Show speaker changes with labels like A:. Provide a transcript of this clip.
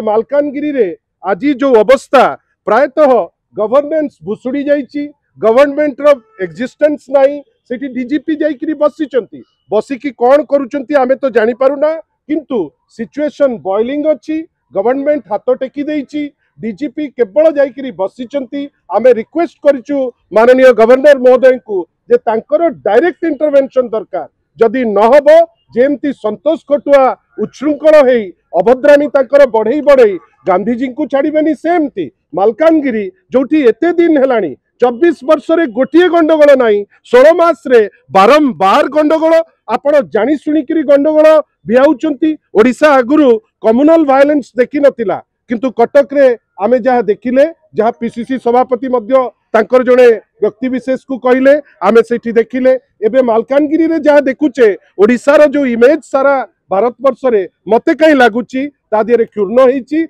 A: मालकानगिरी रे आज जो अवस्था प्रायतः गवर्नेंस भुसुड़ी जाइए गवर्नमेंट रो एक्जिस्टेंस नहीं सेठी डीजीपी जाइकरी बसिकी कौन करुचंती आमे तो जानी पारुना किंतु सिचुएशन बॉइलिंग अच्छी गवर्नमेंट हाथ टेकी देइची डीजीपी केवल जाइकरी बसिचंती आमे रिक्वेस्ट करिचु माननीय गवर्नर महोदय को जे तांकर डायरेक्ट इंटरवेंशन दरकार जदि न हबो जेमती संतोष कटुआ उच्छृंखल है अभद्रामी तांकर बढ़ई बढ़ई गांधीजी को छाड़बेनी सेमती मालकानगिरी जोठी एते दिन हेलानी 24 वर्ष रे गोटिए गंडगोल नहीं 16 मास रे बारंबार गंडगोल आपण जानी शुणिकी गंडगोल भिआउचंती ओडिशा आगुरु कम्युनल वायलेंस देखि नथिला किंतु कटक रे आमे जहा देखिले जहा पीसीसी सभापति मध्य तांकर जणे व्यक्ति विशेष को कहले आमे सेठी देखिले एबे मालकानगिरी रे जहा देखुचे ओडिशा रो जो इमेज सारा भारत वर्ष रे मते कहीं लागुची ता दिरे क्षुर्ण होईची।